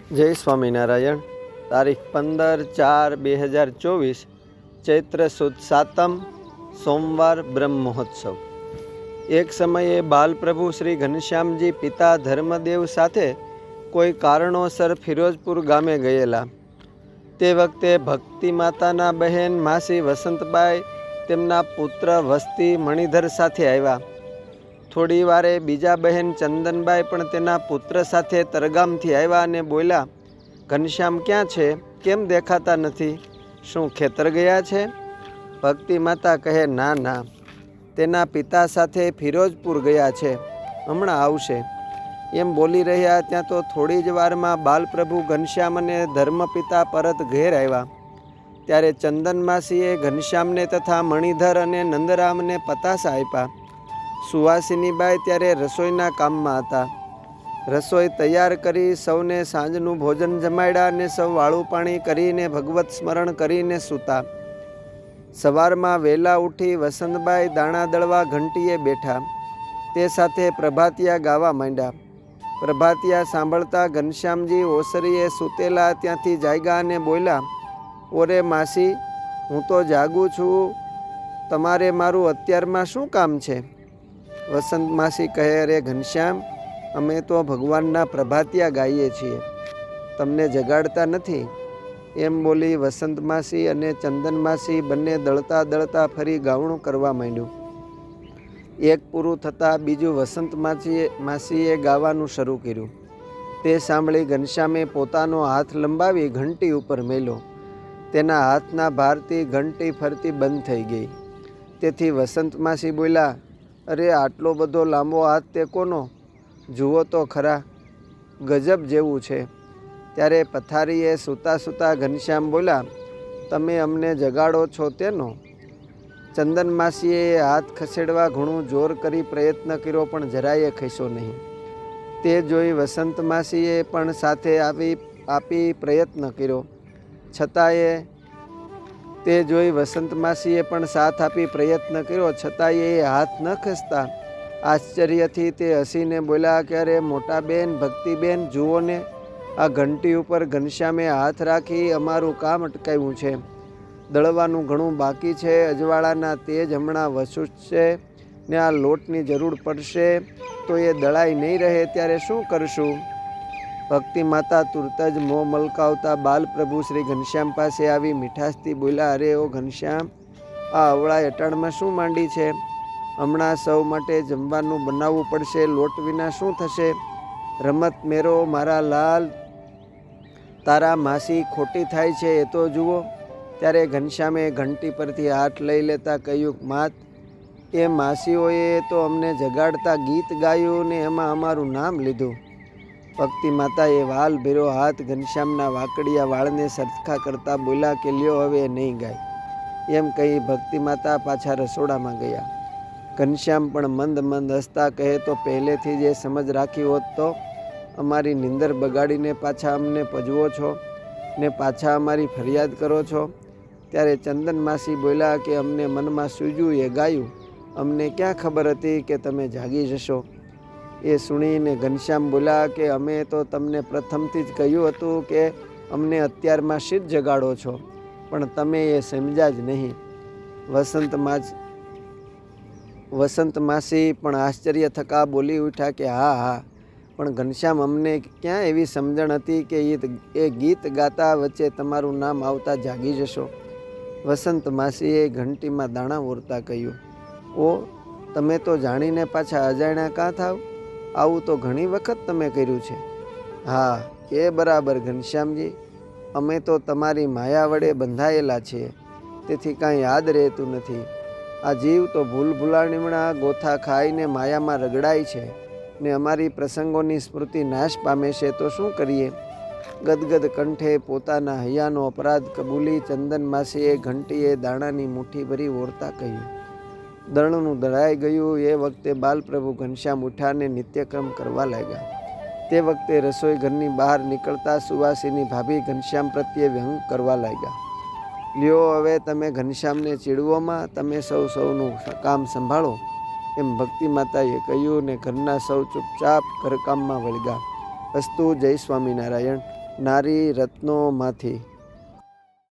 જય સ્વામિનારાયણ। તારીખ 15/4/2024 ચૈત્ર સુદ સાતમ સોમવાર બ્રહ્મ મહોત્સવ। એક સમયે બાલપ્રભુ શ્રી ઘનશ્યામજી પિતા ધર્મદેવ સાથે કોઈ કારણોસર ફિરોજપુર ગામે ગયેલા। તે વખતે ભક્તિ માતાના બહેન માસી વસંતબાઈ તેમના પુત્ર વસ્તી મણિધર સાથે આવ્યા। થોડી વારે બીજા બહેન ચંદનબાઈ પણ તેના પુત્ર સાથે તરગામથી આવ્યા અને બોલ્યા, ઘનશ્યામ ક્યાં છે? કેમ દેખાતા નથી? શું ખેતર ગયા છે? ભક્તિ માતા કહે, ના ના, તેના પિતા સાથે ફિરોજપુર ગયા છે, હમણાં આવશે। એમ બોલી રહ્યા ત્યાં તો થોડી જ વારમાં બાલપ્રભુ ઘનશ્યામ અને ધર્મપિતા પરત ઘેર આવ્યા। ત્યારે ચંદન માસીએ ઘનશ્યામને તથા મણિધર અને નંદરામને પતાસા આપ્યા। સુવાસિનીબાઈ ત્યારે રસોઈના કામમાં હતા। રસોઈ તૈયાર કરી સૌને સાંજનું ભોજન જમાડ્યા અને સૌ વાળું પાણી કરીને ભગવત સ્મરણ કરીને સૂતા। સવારમાં વહેલા ઉઠી વસંતબાઈ દાણા દળવા ઘંટીએ બેઠા। તે સાથે પ્રભાતિયા ગાવા માંડ્યા। પ્રભાતિયા સાંભળતા ઘનશ્યામજી ઓસરીએ સૂતેલા ત્યાંથી જાગ્યા અને બોલ્યા, ઓરે માસી, હું તો જાગું છું, તમારે મારું અત્યારમાં શું કામ છે? વસંત માસી કહે, અરે ઘનશ્યામ, અમે તો ભગવાનના પ્રભાતિયા ગાઈએ છીએ, તમને જગાડતા નથી। એમ બોલી વસંત માસી અને ચંદન માસી બંને દળતા દળતા ફરી ગાવણું કરવા માંડ્યું। એક પૂરું થતાં બીજું વસંત માસીએ ગાવાનું શરૂ કર્યું। તે સાંભળી ઘનશ્યામે પોતાનો હાથ લંબાવી ઘંટી ઉપર મેલ્યો। તેના હાથના ભારથી ઘંટી ફરતી બંધ થઈ ગઈ। તેથી વસંત માસી બોલ્યા, અરે આટલો બધો લાંબો હાથ તે કોનો? જુઓ તો ખરા, ગજબ જેવું છે। ત્યારે પથારીએ સૂતા સૂતા ઘનશ્યામ બોલ્યા, તમે અમને જગાડો છો તેનો? ચંદન માસીએ હાથ ખસેડવા ઘણું જોર કરી પ્રયત્ન કર્યો પણ જરાયે ખસ્યો નહીં। તે જોઈ વસંત માસીએ પણ સાથે આપી પ્રયત્ન કર્યો, છતાંય એ હાથ ન ખસતા। આશ્ચર્યથી તે હસીને બોલ્યા કે અરે મોટા બેન, ભક્તિબેન, જુઓ ને, આ ઘંટી ઉપર ઘનશ્યામે હાથ રાખી અમારું કામ અટકાવ્યું છે। દળવાનું ઘણું બાકી છે, અજવાળાના તેજ હમણાં વસુશે ને આ લોટની જરૂર પડશે તો એ દળાઈ નહીં રહે ત્યારે શું કરશું? ભક્તિ માતા તુરત જ મોં મલકાવતા બાલપ્રભુ શ્રી ઘનશ્યામ પાસે આવી મીઠાશથી બોલ્યા, અરે ઓ ઘનશ્યામ, આ અવળા અટાણમાં શું માંડી છે? હમણાં સૌ માટે જમવાનું બનાવવું પડશે, લોટ વિના શું થશે? રમત મેરો મારા લાલ, તારા માસી ખોટી થાય છે એ તો જુઓ। ત્યારે ઘનશ્યામે ઘંટી પરથી હાથ લઈ લેતા કહ્યું, માત, એ માસીઓએ તો અમને જગાડતા ગીત ગાયું ને એમાં અમારું નામ લીધું। ભક્તિ માતાએ વાલ ભેરો હાથ ઘનશ્યામના વાકડિયા વાળને સરખા કરતા બોલ્યા કે લ્યો હવે નહીં ગાય। એમ કહી ભક્તિ માતા પાછા રસોડામાં ગયા। ઘનશ્યામ પણ મંદ મંદ હસતા કહે, તો પહેલેથી જ એ સમજ રાખી હોત તો અમારી નિંદર બગાડીને પાછા અમને પજવો છો ને પાછા અમારી ફરિયાદ કરો છો? ત્યારે ચંદન માસી બોલ્યા કે અમને મનમાં સૂજ્યું એ ગાયું, અમને ક્યાં ખબર હતી કે તમે જાગી જશો? એ સુણીને ઘનશ્યામ બોલ્યા કે અમે તો તમને પ્રથમથી જ કહ્યું હતું કે અમને અત્યારમાં શીત જગાડો છો, પણ તમે એ સમજ્યા જ નહીં। વસંત માસી પણ આશ્ચર્ય થકા બોલી ઉઠ્યા કે હા, પણ ઘનશ્યામ, અમને ક્યાં એવી સમજણ હતી કે એ ગીત ગાતા વચ્ચે તમારું નામ આવતા જાગી જશો? વસંત માસીએ ઘંટીમાં દાણા ઓરતા કહ્યું, ઓ, તમે તો જાણીને પાછા અજાણ્યા કાં થાવ? આવું તો ઘણી વખત તમે કર્યું છે। હા, એ બરાબર ઘનશ્યામજી, અમે તો તમારી માયા વડે બંધાયેલા છીએ, તેથી કાંઈ યાદ રહેતું નથી। આ જીવ તો ભૂલામણા ગોથા ખાઈને માયામાં રગડાય છે ને અમારી પ્રસંગોની સ્મૃતિ નાશ પામે છે તો શું કરીએ? ગદગદ કંઠે પોતાના હૈયાનો અપરાધ કબૂલી ચંદન માસીએ ઘંટીએ દાણાની મુઠ્ઠી ભરી ઓરતા કહ્યું। દળનું દળાઈ ગયું એ વખતે બાલપ્રભુ ઘનશ્યામ ઉઠ્યા ને નિત્યક્રમ કરવા લાગ્યા। તે વખતે રસોઈ ઘરની બહાર નીકળતા સુવાસીની ભાભી ઘનશ્યામ પ્રત્યે વ્યંગ કરવા લાગ્યા, લ્યો હવે તમે ઘનશ્યામને ચીડવોમાં, તમે સૌનું કામ સંભાળો। એમ ભક્તિ માતાએ કહ્યું ને ઘરના સૌ ચૂપચાપ ઘરકામમાં વળગ્યા। અસ્તુ. જય સ્વામિનારાયણ. નારી રત્નોમાંથી